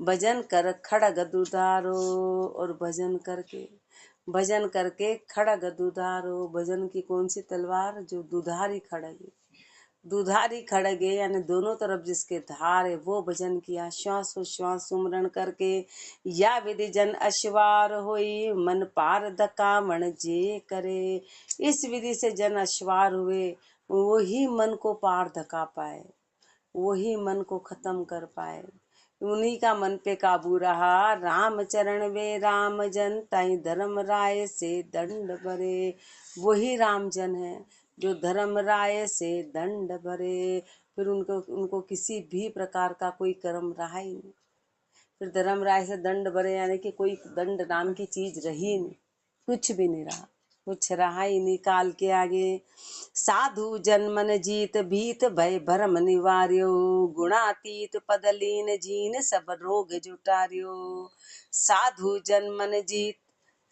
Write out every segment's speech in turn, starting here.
भजन कर खड़ग दुधारो, और भजन करके खड़ग दुधारो। भजन की कौन सी तलवार? जो दुधारी खड़ग है, दुधारी खड़ग है, यानी दोनों तरफ जिसके धार है, वो भजन किया। श्वास श्वास सुमरण करके या विधि जन अश्वार होई, मन पार दकावण जे करे। इस विधि से जन अश्वार हुए, वही मन को पार धका पाए, वही मन को खत्म कर पाए। उन्हीं का मन पे काबू रहा। राम चरण वे राम जन, ताई धर्म राय से दंड भरे। वही राम जन है जो धर्म राय से दंड भरे। फिर उनको किसी भी प्रकार का कोई कर्म रहा ही नहीं। फिर धर्म राय से दंड भरे, यानी कि कोई दंड नाम की चीज रही नहीं, कुछ भी नहीं रहा, कुछ रहा ही नहीं काल के आगे। साधु जन्मन जीत भीत, भय भरम निवार्यो। गुणातीत पदलीन जीन, सब रोग जुटार्यो। साधु जन्मन जीत,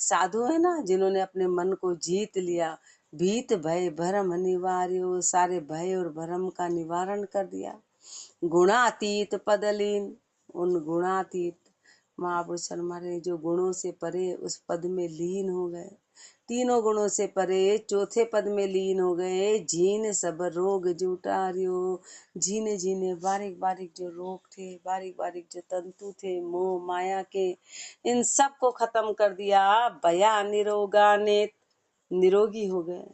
साधु है ना जिन्होंने अपने मन को जीत लिया। भीत भय भरम निवार्यो, सारे भय और भरम का निवारण कर दिया। गुणातीत पदलीन, उन गुणातीत महापुरुष हमारे जो गुणों से परे उस पद में लीन हो गए। तीनों गुणों से परे चौथे पद में लीन हो गए। जीन सब रोग जुटारियो, जीने जीने बारीक बारीक जो रोग थे, बारीक बारीक जो तंतु थे मोह माया के, इन सब को खत्म कर दिया। भया निरोगा नेत, निरोगी हो गए।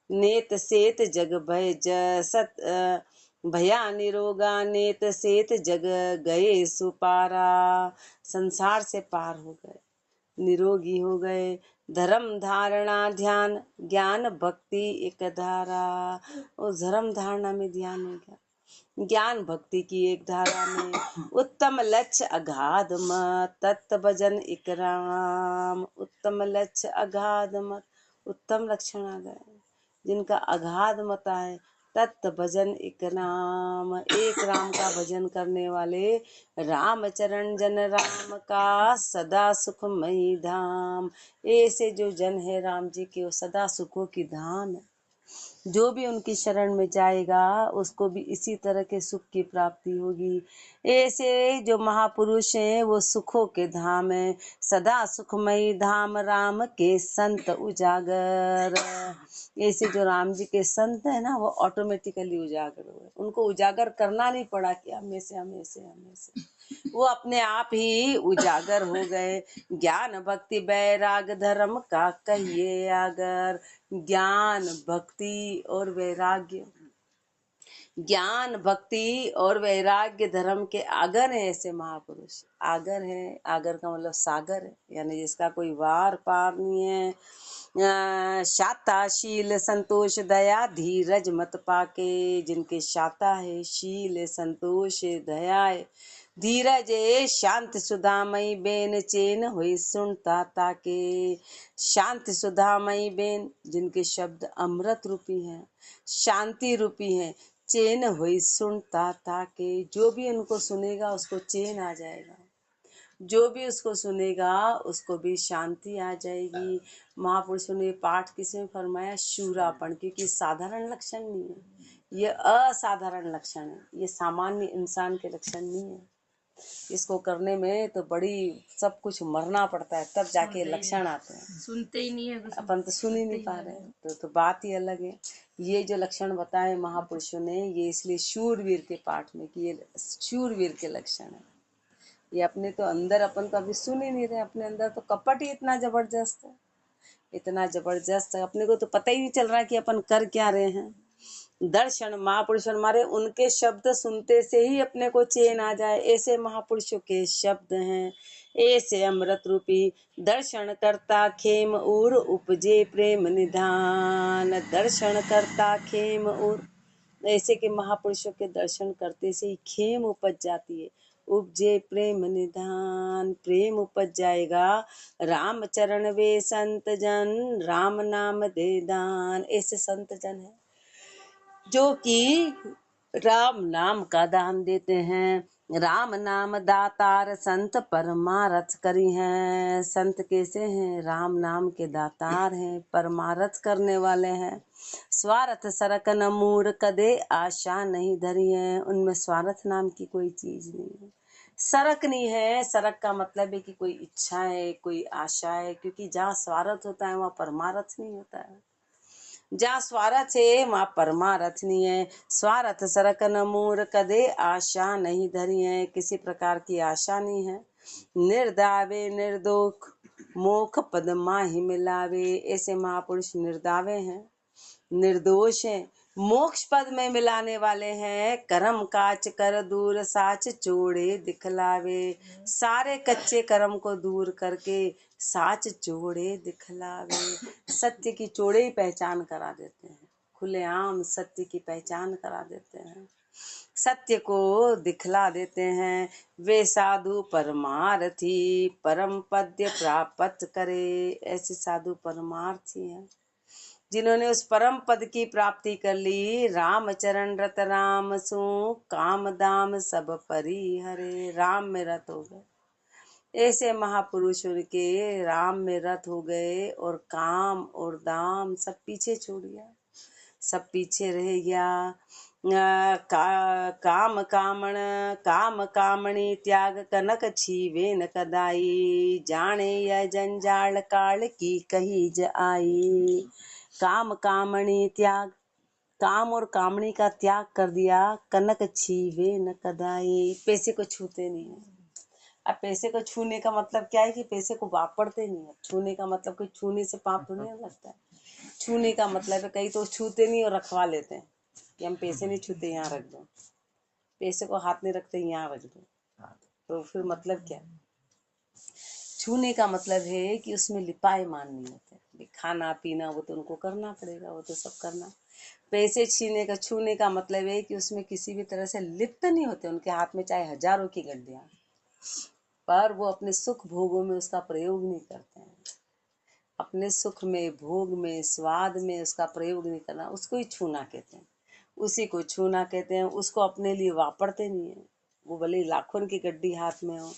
नेत सेत जग भय सत, भया निरोगा नेत सेत जग गए सुपारा। संसार से पार हो गए, निरोगी हो गए। धर्म धारणा ध्यान, ज्ञान भक्ति एक धारा। और धर्म धारणा में ध्यान हो गया, ज्ञान भक्ति की एक धारा में। उत्तम लक्ष्य अगाध मत, तत्व भजन एक राम। उत्तम लक्ष्य अगाध मत, उत्तम लक्षण आ गए जिनका अगाध मत है। तत्व भजन एक नाम, एक राम का भजन करने वाले। राम चरण जन राम का, सदा सुखमयी धाम। ऐसे जो जन है राम जी के, वो सदा सुखों की धाम है। जो भी उनकी शरण में जाएगा उसको भी इसी तरह के सुख की प्राप्ति होगी। ऐसे जो महापुरुष हैं वो सुखों के धाम है, सदा सुखमयी धाम राम के संत उजागर। ऐसे जो राम जी के संत है ना, वो ऑटोमेटिकली उजागर हुए, उनको उजागर करना नहीं पड़ा कि हमें से वो अपने आप ही उजागर हो गए। ज्ञान भक्ति वैराग धर्म का कहिए अगर। ज्ञान भक्ति और वैराग्य, ज्ञान भक्ति और वैराग्य धर्म के आगर हैं ऐसे महापुरुष। आगर है, आगर का मतलब सागर है, यानी जिसका कोई वार पार नहीं है। शाता शील संतोष दया धीरज मत पाके, जिनके शाता है, शील है, संतोष है, दया है, धीरज है, शांत सुधामयी बेन चेन हुई सुनता ताके। शांत सुधामयी बेन, जिनके शब्द अमृत रूपी हैं, शांति रूपी हैं, चैन हुई सुनता ताके। जो भी उनको सुनेगा उसको चैन आ जाएगा, जो भी उसको सुनेगा उसको भी शांति आ जाएगी। महापुरुषों ने पाठ किसमें फरमाया? शूरापन, क्योंकि साधारण लक्षण नहीं है, ये असाधारण लक्षण है, ये सामान्य इंसान के लक्षण नहीं है। इसको करने में तो बड़ी सब कुछ मरना पड़ता है, तब जाके लक्षण आते हैं। सुनते ही नहीं है, अपन तो सुन ही नहीं पा रहे, तो बात ही अलग है। ये जो लक्षण बताए महापुरुषों ने, ये इसलिए शूरवीर के पाठ में कि ये शूरवीर के लक्षण है। ये अपने तो अंदर, अपन तो अभी सुन ही नहीं रहे, अपने अंदर तो कपट ही इतना जबरदस्त है, इतना जबरदस्त है, अपने को तो पता ही नहीं चल रहा कि अपन कर क्या रहे हैं। दर्शन महापुरुषों हमारे, उनके शब्द सुनते से ही अपने को चैन आ जाए, ऐसे महापुरुषों के शब्द हैं। ऐसे अमृत रूपी दर्शन करता खेम उर, उपजे प्रेम निधान। दर्शन करता खेम उर, ऐसे के महापुरुषों के दर्शन करते से ही खेम उपज जाती है, उपजे प्रेम निधान, प्रेम उपज जाएगा। राम चरण वे संत जन, राम नाम दे दान। ऐसे संत जन है जो कि राम नाम का दान देते हैं। राम नाम दातार संत परमारथ करी हैं। संत कैसे हैं? राम नाम के दातार हैं, परमारथ करने वाले हैं। स्वार्थ सरक न मूर कदे, आशा नहीं धरी है, उनमें स्वार्थ नाम की कोई चीज नहीं है। सरकनी है। सरक का मतलब है कि कोई इच्छा है, कोई आशा है, क्योंकि जहाँ स्वार्थ होता है वहाँ परमार्थ नहीं होता है। जहाँ स्वार्थ है वहाँ परमारथ नहीं है। स्वार्थ सरक न मूर कदे आशा नहीं धरी है, किसी प्रकार की आशा नहीं है। निर्दावे निर्दोख मोख पद माहि मिलावे, ऐसे महापुरुष निर्दावे हैं, निर्दोष हैं, मोक्ष पद में मिलाने वाले हैं। कर्म काच कर दूर साच चोड़े दिखलावे, सारे कच्चे कर्म को दूर करके साच चोड़े दिखलावे। सत्य की चोड़े ही पहचान करा देते हैं, खुलेआम सत्य की पहचान करा देते हैं, सत्य को दिखला देते हैं। वे साधु परमार्थी परम पद्य प्राप्त करे, ऐसे साधु परमार्थी हैं जिन्होंने उस परम पद की प्राप्ति कर ली। राम चरण रत राम सु काम दाम सब परिहरे, राम में रत हो गए। ऐसे महापुरुषों के राम में रत हो गए और काम और दाम सब पीछे छोड़ गया, सब पीछे रह गया। काम कामण काम कामणी त्याग कनक छीवे न कदाई, जाने यह जंजाल काल की कही ज आई। काम कामणी त्याग, काम और कामणी का त्याग कर दिया। कनक छीवे न कदाई, पैसे को छूते नहीं है। अब पैसे को छूने का मतलब क्या है कि पैसे को वापरते नहीं है। छूने का मतलब कोई छूने से पाप तो नहीं लगता है। छूने का मतलब है कई तो छूते नहीं और रखवा लेते हैं कि हम पैसे नहीं छूते, यहाँ रख दो, पैसे को हाथ नहीं रखते, यहाँ रख दो, तो फिर मतलब क्या। छूने का मतलब है कि उसमें लिपाए मान नहीं होते। खाना पीना वो तो उनको करना पड़ेगा, वो तो सब करना। पैसे छीने का छूने का मतलब है कि उसमें किसी भी तरह से लिप्त नहीं होते। उनके हाथ में चाहे हजारों की गड्डियां, पर वो अपने सुख भोगों में उसका प्रयोग नहीं करते हैं। अपने सुख में, भोग में, स्वाद में उसका प्रयोग नहीं करना, उसको ही छूना कहते हैं। उसी को छूना कहते हैं। उसको अपने लिए वापरते नहीं है, वो भले लाखों की गड्डी हाथ में हो।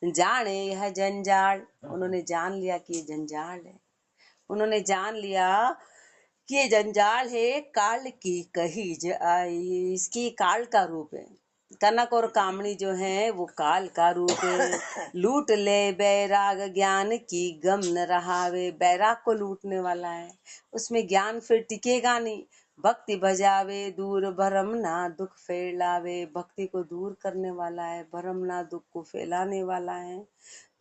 जाने यह जंजाल, उन्होंने जान लिया कि ये जंजाल है। उन्होंने जान लिया कि ये जंजाल है, काल की कही ज आई, इसकी काल का रूप है। कनक और कामणी जो है वो काल का रूप है। लूट ले बैराग ज्ञान की गम न रहावे, बैराग को लूटने वाला है, उसमें ज्ञान फिर टिकेगा नहीं। भक्ति भजावे दूर भरम ना दुख फैलावे, भक्ति को दूर करने वाला है, भरम ना दुख को फैलाने वाला है।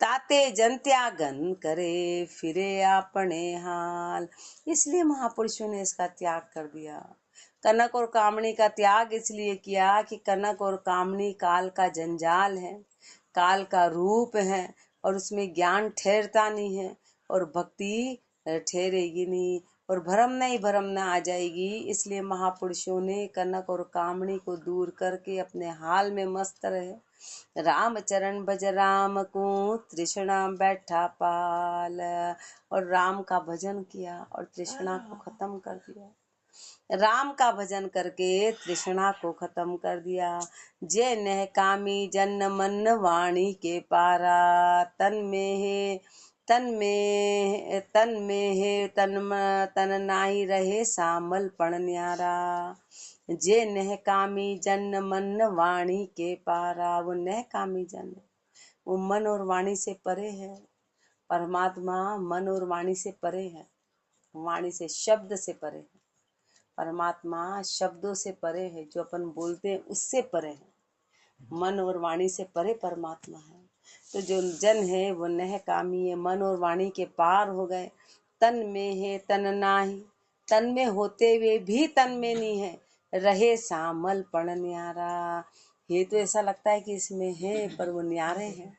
ताते जन त्यागन करे फिरे अपने हाल, इसलिए महापुरुषों ने इसका त्याग कर दिया। कनक और कामणी का त्याग इसलिए किया कि कनक और कामणी काल का जंजाल है, काल का रूप है, और उसमें ज्ञान ठहरता नहीं है और भक्ति ठहरेगी नहीं, और भरम नहीं भरम न आ जाएगी। इसलिए महापुरुषों ने कनक और कामणी को दूर करके अपने हाल में मस्त रहे। राम चरण भज राम को तृष्णा बैठा पाल, और राम का भजन किया और तृष्णा को खत्म कर दिया। राम का भजन करके तृष्णा को खत्म कर दिया। जय नह कामी जन मन वाणी के पारा, तन में है तन में तन में है तन नाही रहे सामल पण न्यारा। जे नह कामी जन मन वाणी के पारा, वो नह कामी जन, वो मन और वाणी से परे है। परमात्मा मन और वाणी से परे है, वाणी से शब्द से परे है। परमात्मा शब्दों से परे है, जो अपन बोलते हैं उससे परे है। मन और वाणी से परे परमात्मा है। तो जो जन है वो नह कामी है, मन और वाणी के पार हो गए। तन में है तन नाही, तन में होते हुए भी तन में नहीं है, रहे सामल पण न्यारा। ये तो ऐसा लगता है कि इसमें है पर वो न्यारे हैं।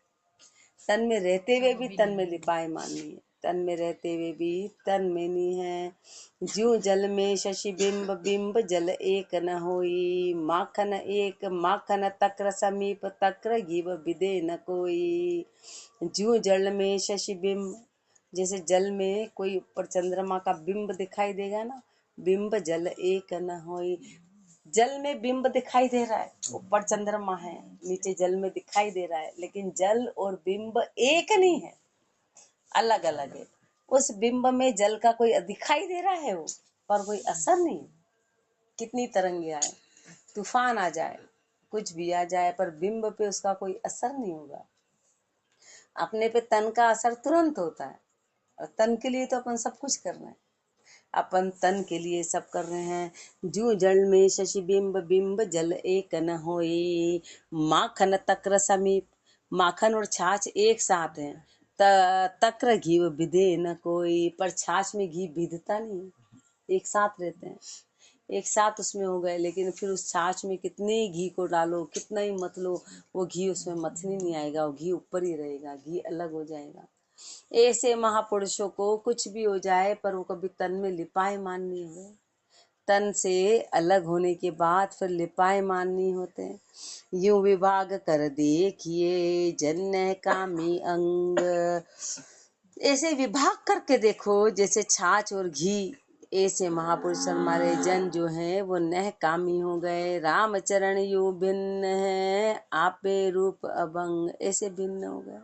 तन में रहते हुए भी तन में लिपाए माननी है, तन में रहते हुए भी तन में नहीं है। ज्यों जल में शशि बिंब, बिंब जल एक न होई, माखन एक माखन तक्र समीप, तक्र गिव विदे न कोई। ज्यों जल में शशि बिंब, जैसे जल में कोई ऊपर चंद्रमा का बिंब दिखाई देगा ना, बिंब जल एक न होई। जल में बिंब दिखाई दे रहा है, ऊपर चंद्रमा है, नीचे जल में दिखाई दे रहा है, लेकिन जल और बिंब एक नहीं है, अलग अलग है। उस बिंब में जल का कोई दिखाई दे रहा है वो, पर कोई असर नहीं। कितनी तरंगे आए, तूफान आ जाए, कुछ भी आ जाए, पर बिंब पे उसका कोई असर नहीं होगा। अपने पे तन का असर तुरंत होता है, और तन के लिए तो अपन सब कुछ कर रहे हैं, अपन तन के लिए सब कर रहे हैं। जू जल में शशि बिंब, बिंब जल एक न होई, माखन तक्र समीप, माखन और छाछ एक साथ हैं। तक्र घी विधे न कोई, पर छाछ में घी विधता नहीं, एक साथ रहते हैं, एक साथ उसमें हो गए। लेकिन फिर उस छाछ में कितने ही घी को डालो, कितना ही मत लो, वो घी उसमें मथनी नहीं आएगा, वो घी ऊपर ही रहेगा, घी अलग हो जाएगा। ऐसे महापुरुषों को कुछ भी हो जाए पर वो कभी तन में लिपायमान नहीं हुए। तन से अलग होने के बाद फिर लिपायमान नहीं होते। यूं विभाग कर देखिए जन्य कामी अंग, ऐसे विभाग करके देखो जैसे छाछ और घी। ऐसे महापुरुष हमारे जन जो हैं वो नह कामी हो गए। रामचरण यू भिन्न है, आपे रूप अभंग, ऐसे भिन्न हो गए।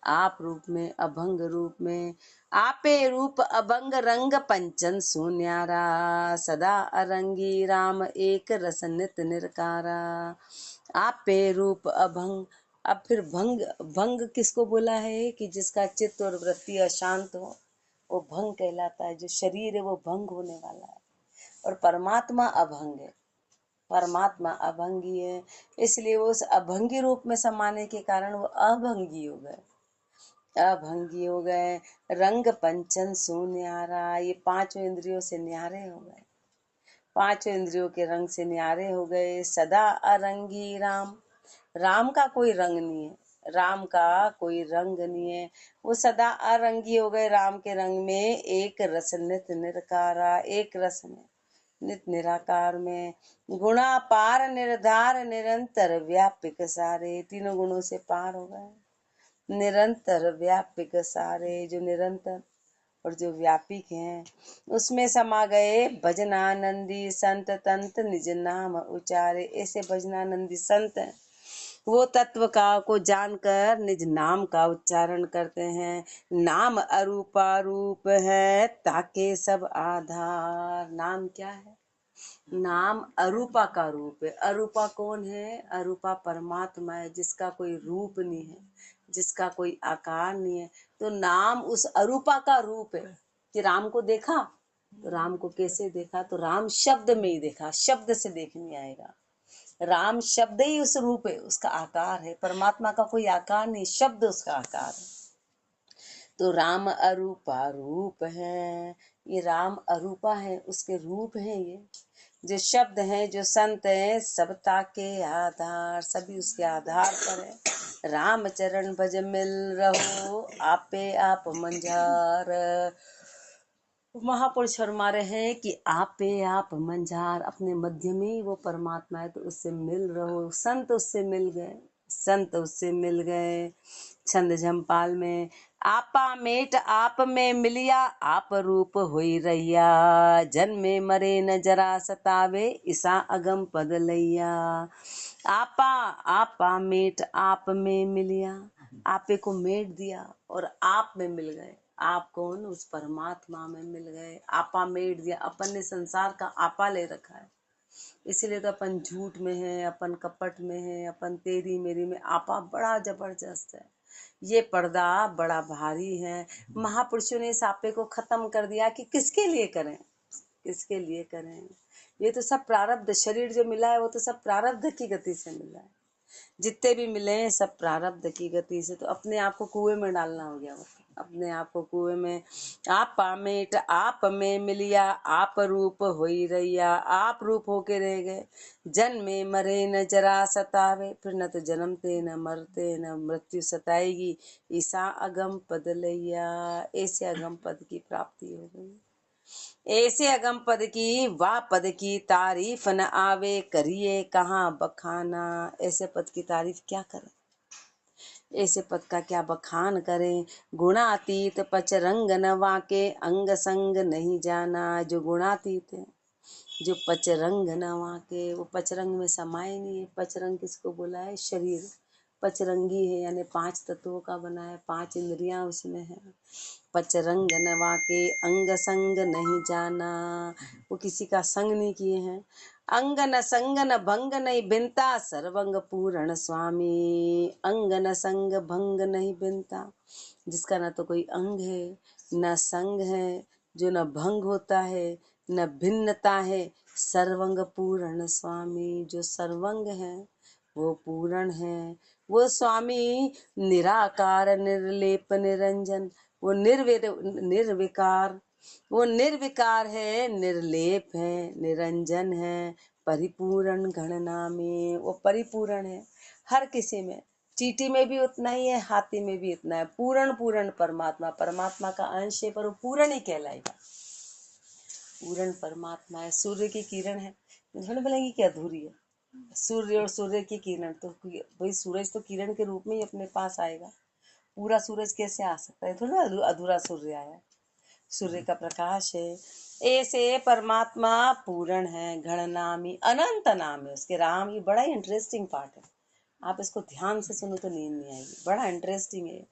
आप रूप में, अभंग रूप में, आपे रूप अभंग रंग पंचन सुन्यारा, सदा अरंगी राम एक रस नित निरकारा। आपे रूप अभंग। अब फिर भंग, भंग किसको बोला है कि जिसका चित्त और वृत्ति अशांत हो, वो भंग कहलाता है। जो शरीर है वो भंग होने वाला है, और परमात्मा अभंग है, परमात्मा अभंगी है। इसलिए वो उस अभंगी रूप में समाने के कारण वो अभंगी हो गए, अभंगी हो गए। रंग पंचन सुन्यारा, ये पांचों इंद्रियों से न्यारे हो गए, पांचों इंद्रियों के रंग से न्यारे हो गए। सदा अरंगी राम, राम का कोई रंग नहीं है, राम का कोई रंग नहीं है, वो सदा अरंगी हो गए राम के रंग में। एक रस नित निरकारा, एक रस में, नित निराकार में। गुणा पार निर्धार निरंतर व्यापिक सारे, तीनों गुणों से पार हो गए, निरंतर व्यापिक सारे, जो निरंतर और जो व्यापिक हैं उसमें समा गए। भजनानंदी संत तंत निज नाम उचारे, ऐसे भजनानंदी संत हैं, वो तत्व का को जानकर निज नाम का उच्चारण करते हैं। नाम अरूपा रूप है, ताके सब आधार। नाम क्या है? नाम अरूपा का रूप है। अरूपा कौन है? अरूपा परमात्मा है, जिसका कोई रूप नहीं है, जिसका कोई आकार नहीं है। तो नाम उस अरूपा का रूप है। कि राम को देखा, तो राम को कैसे देखा? तो राम शब्द में ही देखा, शब्द से देख नहीं आएगा। राम शब्द ही उस रूप है, उसका आकार है। परमात्मा का कोई आकार नहीं, शब्द उसका आकार है। तो राम अरूपा रूप है, ये राम अरूपा है, उसके रूप है। ये जो शब्द हैं, जो संत हैं, सबता के आधार, सभी उसके आधार पर है। राम चरण भज मिल रहो, आपे आप मंझार। महापुरुष फरमा रहे हैं कि आपे आप मंझार, अपने मध्य में ही वो परमात्मा है, तो उससे मिल रहो। संत उससे मिल गए, संत उससे मिल गए। छंद झंपाल में आपा मेट आप में मिलिया, आप रूप होई रैया, जन्मे मरे न जरा सतावे, ईसा अगम पद लैया। आपा, आपा मेट आप में मिलिया, आपे को मेट दिया और आप में मिल गए। आप कौन? उस परमात्मा में मिल गए। आपा मेट दिया, अपन ने संसार का आपा ले रखा है, इसीलिए तो अपन झूठ में है, अपन कपट में है, अपन तेरी मेरी में। आपा बड़ा जबरदस्त है, ये पर्दा बड़ा भारी है। महापुरुषों ने इस आपे को खत्म कर दिया कि किसके लिए करें, किसके लिए करें। ये तो सब प्रारब्ध, शरीर जो मिला है वो तो सब प्रारब्ध की गति से मिला है। जितने भी मिले हैं सब प्रारब्ध की गति से। तो अपने आप को कुएं में डालना हो गया, अपने आप को कुएं में। आप मेट आप में मिलिया, आप रूप होई रैया, आप रूप होके रह गए। जन्मे मरे न जरा सतावे, फिर न तो जन्मते न मरते न मृत्यु सताएगी। ईसा अगम पद लैया, ऐसे अगम पद की प्राप्ति हो गई। ऐसे अगम पद की, वाह पद की तारीफ न आवे, करिए कहाँ बखाना। ऐसे पद की तारीफ क्या करें, ऐसे पद का क्या बखान करें। गुणातीत पचरंग न वाके, अंग संग नहीं जाना। जो गुणातीत है, जो पचरंग न वाके, वो पचरंग में समाये नहीं है। पचरंग किसको बोला है? शरीर। पचरंगी है, यानी 5 तत्वों का बना है, 5 इंद्रियां उसमें है। पचरंग न वाके अंग संग नहीं जाना, वो किसी का संग नहीं किए हैं। अंग न संग न भंग नहीं बिनता, सर्वंग पूर्ण स्वामी। अंग न संग भंग नहीं बिनता, जिसका ना तो कोई अंग है न संग है, जो न भंग होता है न भिन्नता है, सर्वंग पूर्ण स्वामी। जो सर्वंग है वो पूर्ण है, वो स्वामी निराकार निर्लेप निरंजन, वो निर्विकार, वो निर्विकार है, निर्लेप है, निरंजन है, परिपूर्ण गणनामी, वो परिपूर्ण है हर किसी में। चींटी में भी उतना ही है, हाथी में भी उतना है। पूर्ण पूर्ण परमात्मा, परमात्मा का अंश है पर वो पूर्ण ही कहलाएगा। पूर्ण परमात्मा है। सूर्य की किरण है, थोड़ी बोलेंगे कि अधूरी है। सूर्य और सूर्य की किरण, तो भाई सूरज तो किरण के रूप में ही अपने पास आएगा, पूरा सूरज कैसे आ सकता है? थोड़ा अधूरा सूर्य आया, सूर्य का प्रकाश है। ऐसे परमात्मा पूर्ण है, गणनामी, अनंत नाम है उसके। राम, ये बड़ा ही इंटरेस्टिंग पार्ट है, आप इसको ध्यान से सुनो तो नींद नहीं आएगी, बड़ा इंटरेस्टिंग है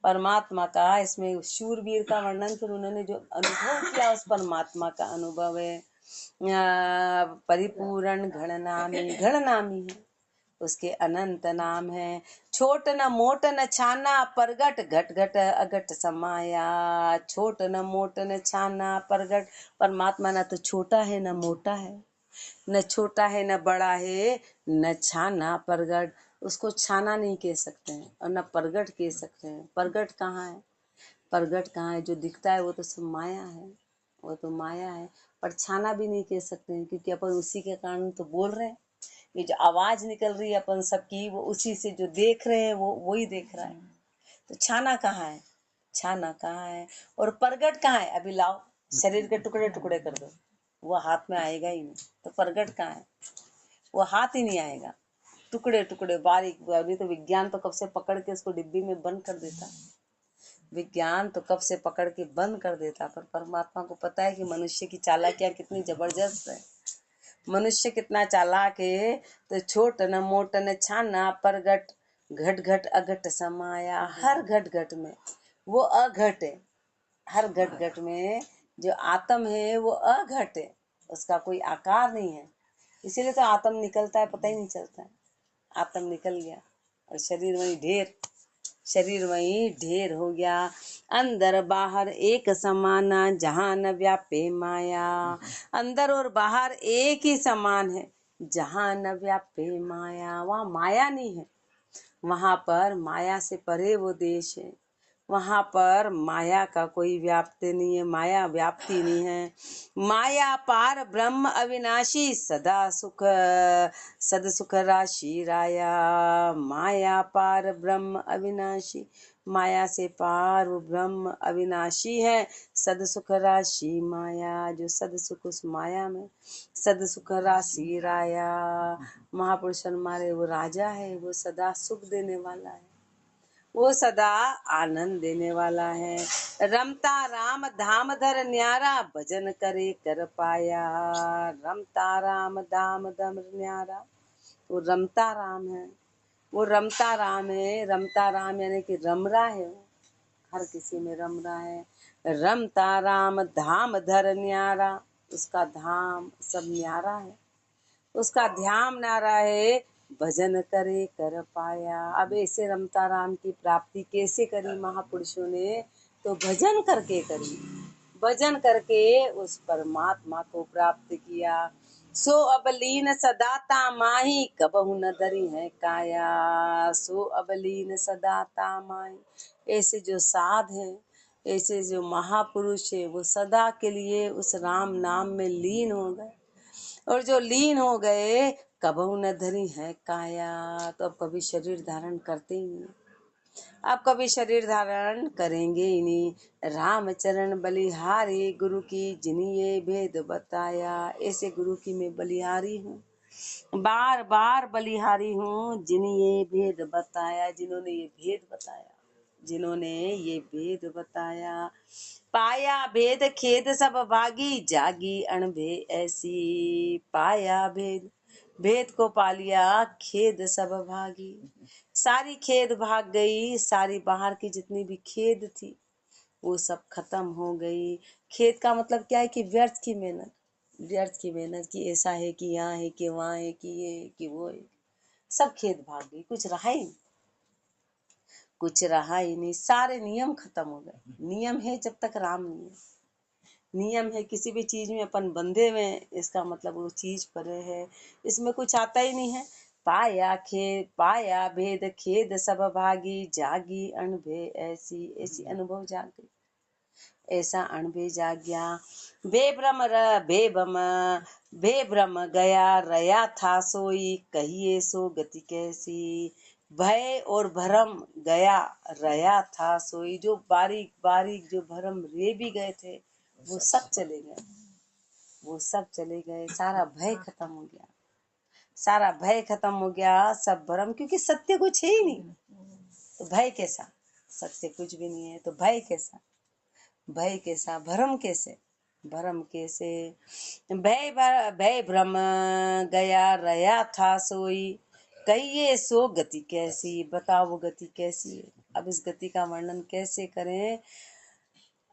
परमात्मा का। इसमें शूरवीर का वर्णन, फिर उन्होंने जो अनुभव किया उस परमात्मा का अनुभव है। परिपूर्ण गणनामी, गणनामी है उसके, अनंत नाम है। छोट न मोट न छाना परगट, घट घट अघट समाया। छोट न मोट न छाना परगट, परमात्मा ना तो छोटा है न मोटा है, न छोटा है न बड़ा है, न छाना परगट, उसको छाना नहीं कह सकते हैं और न परगट कह सकते हैं। परगट कहाँ है? परगट कहाँ है? जो दिखता है वो तो सब माया है, वो तो माया है। पर छाना भी नहीं कह सकते हैं, क्योंकि अपन उसी के कारण तो बोल रहे हैं। ये जो आवाज निकल रही है अपन सबकी, वो उसी से, जो देख रहे हैं वो वही देख रहा है। तो छाना कहाँ है? छाना कहाँ है? और परगट कहाँ है? अभी लाओ शरीर के टुकड़े टुकड़े कर दो, वो हाथ में आएगा ही नहीं। तो परगट कहाँ है? वो हाथ ही नहीं आएगा, टुकड़े टुकड़े बारीक। अभी तो विज्ञान तो कब से पकड़ के उसको डिब्बी में बंद कर देता, विज्ञान तो कब से पकड़ के बंद कर देता, पर परमात्मा को पता है कि मनुष्य की चालाकियां कितनी जबरदस्त है, मनुष्य कितना चालाक है। तो छोट न मोट न छाना परगट, घट घट अघट समाया। हर घट घट में वो अघट है, हर घट घट में जो आत्म है वो अघट है, उसका कोई आकार नहीं है। इसीलिए तो आत्म निकलता है, पता ही नहीं चलता है, आत्म निकल गया और शरीर वही ढेर, शरीर वही ढेर हो गया। अंदर बाहर एक समाना, जहाँ न व्यापे माया। अंदर और बाहर एक ही समान है, जहाँ न व्यापे माया, वहाँ माया नहीं है, वहां पर माया से परे वो देश है, वहां पर माया का कोई व्याप्ति नहीं है, माया व्याप्ति नहीं है। माया पार ब्रह्म अविनाशी, सदा सुख सद सुख राशि राया। माया पार ब्रह्म अविनाशी, माया से पार वो ब्रह्म अविनाशी है, सद सुख राशि माया। जो सद सुख उस माया में, सद सुख राशि राया। महापुरुष हमारे वो राजा है, वो सदा सुख देने वाला है, वो सदा आनंद देने वाला है। रमता राम धाम धर न्यारा, भजन करे कर पाया। रमता राम धाम धर न्यारा, वो रमता राम है, वो रमता राम है। रमता राम यानी कि रम रहा है, हर किसी में रम रहा है। रमता राम धाम धर न्यारा, उसका धाम सब न्यारा है, उसका ध्यान न्यारा है। भजन करे कर पाया। अब ऐसे रमता राम की प्राप्ति कैसे करी महापुरुषों ने? तो भजन करके करी, भजन करके उस परमात्मा को प्राप्त किया। सो अब लीन सदाता माही, कबहु न धरी है काया। सो अब लीन सदाता माही, ऐसे जो साध हैं, ऐसे जो महापुरुष है, वो सदा के लिए उस राम नाम में लीन हो गए। और जो लीन हो गए, कबहु न धरी है काया, तो अब कभी शरीर धारण करते ही नहीं, अब कभी शरीर धारण करेंगे ही नहीं। रामचरण बलिहारी, गुरु की जिन्हें ये भेद बताया। ऐसे गुरु की मैं बलिहारी हूँ, बार बार बलिहारी हूँ, जिन्हें ये भेद बताया, जिन्होंने ये भेद बताया, जिन्होंने ये भेद बताया। पाया भेद खेद सब भागी, जागी अणभे ऐसी। पाया भेद, भेद को पा लिया खेद सब भागी। सारी खेद भाग गई, सारी बाहर की जितनी भी खेद थी वो सब खत्म हो गई। खेद का मतलब क्या है कि व्यर्थ की मेहनत, व्यर्थ की मेहनत कि ऐसा है कि यहाँ है कि वहाँ है कि ये है कि वो है, सब खेद भाग गई, कुछ रहा ही नहीं, कुछ रहा ही नहीं। सारे नियम खत्म हो गए। नियम है जब तक राम नहीं है, नियम है किसी भी चीज में अपन बंधे हुए हैं, इसका मतलब वो चीज परे है, इसमें कुछ आता ही नहीं है। पाया भेद खेद सब भागी, जागी अनभे ऐसी ऐसी अनुभव जाग गई, ऐसा अणबे जाग गया। बेभ्रम बेबम बेभ्रम गया रया था सोई, कहिए सो गति कैसी। भय और भरम गया रया था सोई, जो बारीक बारीक जो भरम रे भी गए थे वो सब चले गए, वो सब चले गए। सारा भय खत्म हो गया, सारा भय खत्म हो गया, सब भरम, क्योंकि सत्य कुछ है ही नहीं तो भय कैसा, सत्य कुछ भी नहीं है तो भय कैसा, भय कैसा, भरम कैसे, भरम कैसे। भय भ्रम गया रया था सोई, कहिए सो गति कैसी। बताओ वो गति कैसी है, अब इस गति का वर्णन कैसे करें।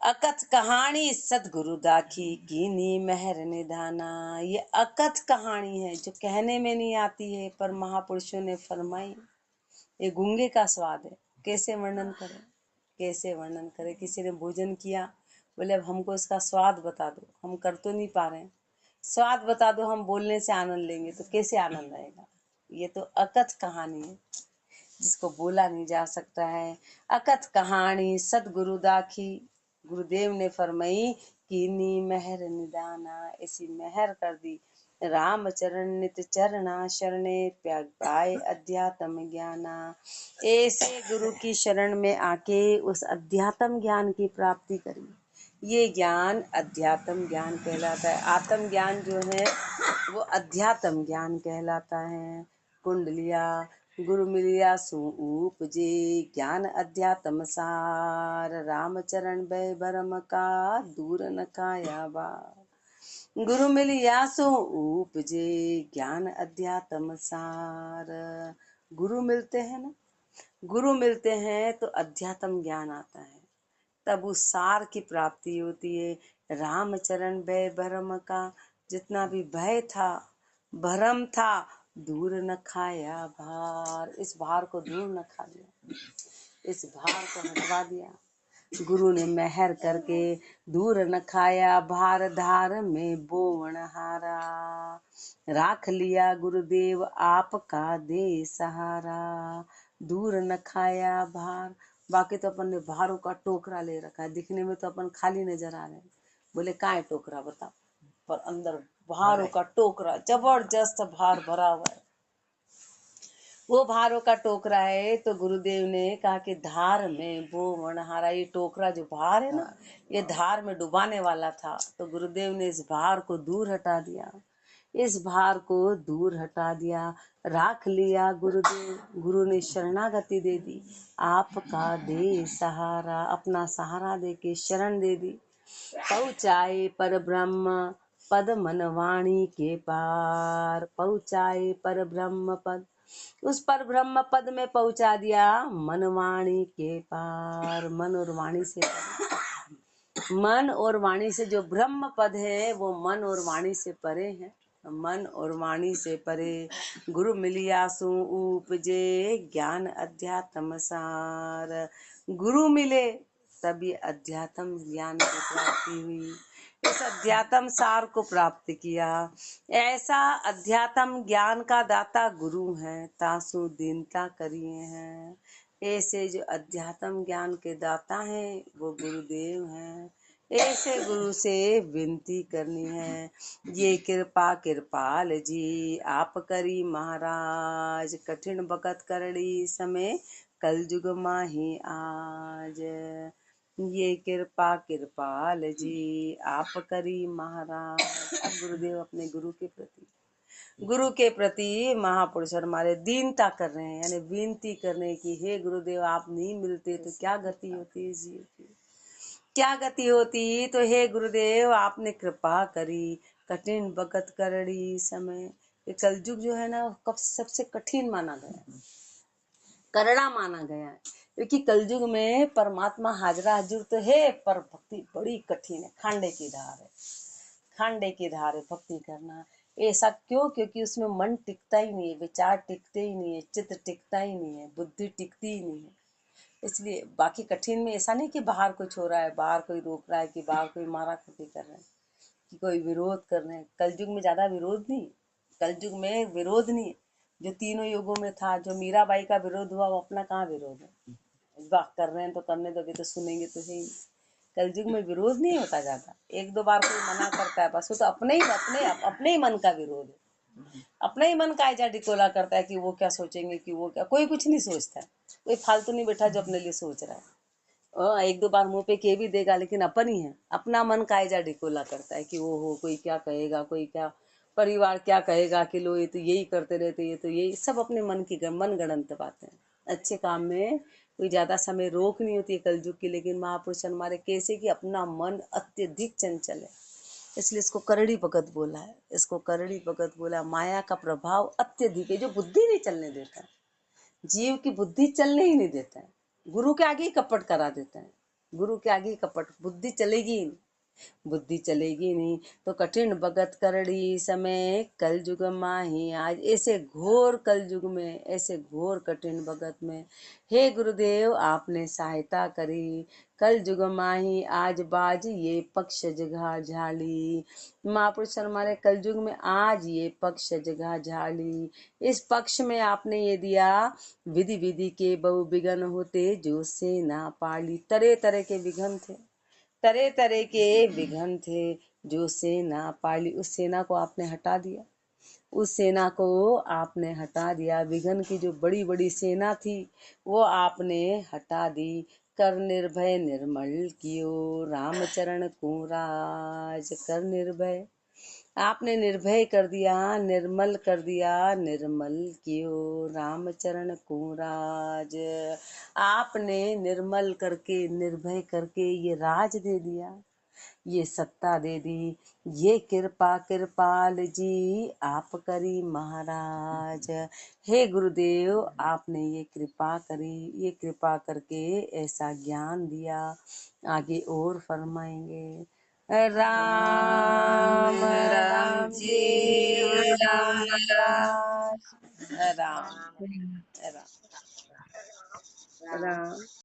अकथ कहानी सतगुरु दाखी, कीनी मेहर निधाना। ये अकथ कहानी है जो कहने में नहीं आती है, पर महापुरुषों ने फरमाई। ये गूंगे का स्वाद है, कैसे वर्णन करें, कैसे वर्णन करें। किसी ने भोजन किया, बोले अब हमको इसका स्वाद बता दो, हम कर तो नहीं पा रहे हैं, स्वाद बता दो, हम बोलने से आनंद लेंगे, तो कैसे आनंद आएगा। ये तो अकथ कहानी है जिसको बोला नहीं जा सकता है। अकथ कहानी सतगुरु दाखी, गुरुदेव ने फरमाई, कीनी मेहर निदाना, ऐसी मेहर कर दी। राम चरण नित चरना शरणे, त्याग पाए अध्यात्म ज्ञाना। ऐसे गुरु की शरण में आके उस अध्यात्म ज्ञान की प्राप्ति करी। ये ज्ञान अध्यात्म ज्ञान कहलाता है। आत्म ज्ञान जो है वो अध्यात्म ज्ञान कहलाता है। कुंडलिया गुरु मिलिया सु उपजे, ज्ञान अध्यात्म सार। रामचरण भय भरम का, दूर न काया बार। गुरु मिलिया सो उपजे, ज्ञान अध्यात्म सार। गुरु मिलते हैं ना, गुरु मिलते हैं तो अध्यात्म ज्ञान आता है, तब उस सार की प्राप्ति होती है। रामचरण भय भरम का, जितना भी भय था, भरम था, दूर न खाया भार। इस भार को दूर न खा लिया, इस भार को हटवा दिया गुरु ने मेहर करके। दूर न खाया भार, धार में बोवण हारा। राख लिया गुरुदेव आपका दे सहारा। दूर न खाया भार, बाकी तो अपन ने भारों का टोकरा ले रखा है, दिखने में तो अपन खाली नजर आ रहे हैं। बोले का है टोकरा बता, पर अंदर भारों का टोकरा, जबरदस्त भार भरा हुआ है। वो भारों का टोकरा है, तो गुरुदेव ने कहा कि धार में वो मणहारा, ये टोकरा जो भार है ना, ये धार में डुबाने वाला था, तो गुरुदेव ने इस भार को दूर हटा दिया, इस भार को दूर हटा दिया। राख लिया गुरुदेव, गुरु ने शरणागति दे दी, आपका दे सहारा, अपना सहारा दे के शरण दे दी। पहुँचाए पर ब्रह्म पद मन वाणी के पार, पहुँचाए पर ब्रह्म पद, उस पर ब्रह्म पद में पहुंचा दिया, मन वाणी के पार। मन और वाणी से परे, मन और वाणी से जो ब्रह्म पद है वो मन और वाणी से परे है, मन और वाणी से परे। गुरु मिलिया सु उपजे, ज्ञान अध्यात्म सार। गुरु मिले तभी अध्यात्म ज्ञान की प्राप्ति हुई, इस अध्यात्म सार को प्राप्त किया। ऐसा अध्यात्म ज्ञान का दाता गुरु है, तासु दीनता करिए हैं। ऐसे जो अध्यात्म ज्ञान के दाता हैं वो गुरुदेव हैं। ऐसे गुरु से विनती करनी है, ये कृपा कृपाल जी आप करी महाराज। कठिन बकत करड़ी समय, कल युग माही आज। ये कृपा कृपाल जी आप करी महाराज। अब गुरुदेव अपने गुरु के प्रति महापुरुष हमारे दीनता कर रहे हैं, यानी विनती करने की, हे गुरुदेव आप नहीं मिलते तो क्या गति होती इस जीव की, क्या गति होती। तो हे गुरुदेव आपने कृपा करी, कठिन बकत करड़ी समय, ये कलयुग जो है ना कब सबसे कठिन माना गया है, करड़ा माना गया है, क्योंकि कलयुग में परमात्मा हाजरा हजूर तो है पर भक्ति बड़ी कठिन है, खांडे की धार है, खांडे की धार है भक्ति करना। ऐसा क्यों? क्योंकि उसमें मन टिकता ही नहीं है, विचार टिकते ही नहीं है, चित्त टिकता ही नहीं है, बुद्धि टिकती ही नहीं है। इसलिए बाकी कठिन में ऐसा नहीं कि बाहर कुछ हो रहा है, बाहर कोई रोक रहा है, कि बाहर कोई मारा कुटी कर रहे हैं, कि कोई विरोध कर रहे हैं। कलयुग में ज्यादा विरोध नहीं, कलयुग में विरोध नहीं। जो तीनों युगों में था, जो मीराबाई का विरोध हुआ, वो अपना कहाँ विरोध है? वाह, कर रहे हैं तो करने दो, तो सुनेंगे तो सही। कलयुग में विरोध नहीं होता ज्यादा, एक दो बार कोई मना करता है बस, वो तो अपने ही मन का विरोध है, अपने ही मन का ऐजा डिकोला करता है कि वो क्या सोचेंगे, कि वो क्या, कोई कुछ नहीं सोचता है, कोई फालतू नहीं बैठा जो अपने लिए सोच रहा है। एक दो बार मुंह पे कह भी देगा, लेकिन अपन ही है, अपना मन कायजा डिकोला करता है कि वो हो, कोई क्या कहेगा, कोई क्या परिवार क्या कहेगा, कि लो ये तो यही करते रहते, ये तो यही, सब अपने मन की मन गणंत बातें। अच्छे काम में कोई ज्यादा समय रोक नहीं होती है कलयुग की, लेकिन महापुरुष हमारे कैसे कि अपना मन अत्यधिक चंचल है, इसलिए इसको करड़ी भगत बोला है, इसको करड़ी भगत बोला। माया का प्रभाव अत्यधिक है, जो बुद्धि नहीं चलने देता है, जीव की बुद्धि चलने ही नहीं देता है, गुरु के आगे ही कपट करा देता है, गुरु के आगे ही कपट, बुद्धि चलेगी ही नहीं, बुद्धि चलेगी नहीं तो कठिन भगत करड़ी समय कल युग माही आज। ऐसे घोर कल युग में, ऐसे घोर कठिन भगत में, हे गुरुदेव आपने सहायता करी, कल युग माही आज बाज ये पक्ष जगह झाली। महापुरुष हमारे कल युग में आज ये पक्ष जगह झाली, इस पक्ष में आपने ये दिया, विधि विधि के बहु विघन होते जो से ना पाली। तरह तरह के विघन थे, तरह तरह के विघन थे, जो सेना पाली, उस सेना को आपने हटा दिया, उस सेना को आपने हटा दिया, विघन की जो बड़ी बड़ी सेना थी वो आपने हटा दी। कर निर्भय निर्मल कियो रामचरण को राज, कर निर्भय, आपने निर्भय कर दिया, निर्मल कर दिया, निर्मल कियो रामचरण को राज। आपने निर्मल करके, निर्भय करके ये राज दे दिया, ये सत्ता दे दी, ये कृपा कृपाल जी आप करी महाराज। हे गुरुदेव आपने ये कृपा करी, ये कृपा करके ऐसा ज्ञान दिया, आगे और फरमाएंगे। राम राम जी राम राम राम राम राम।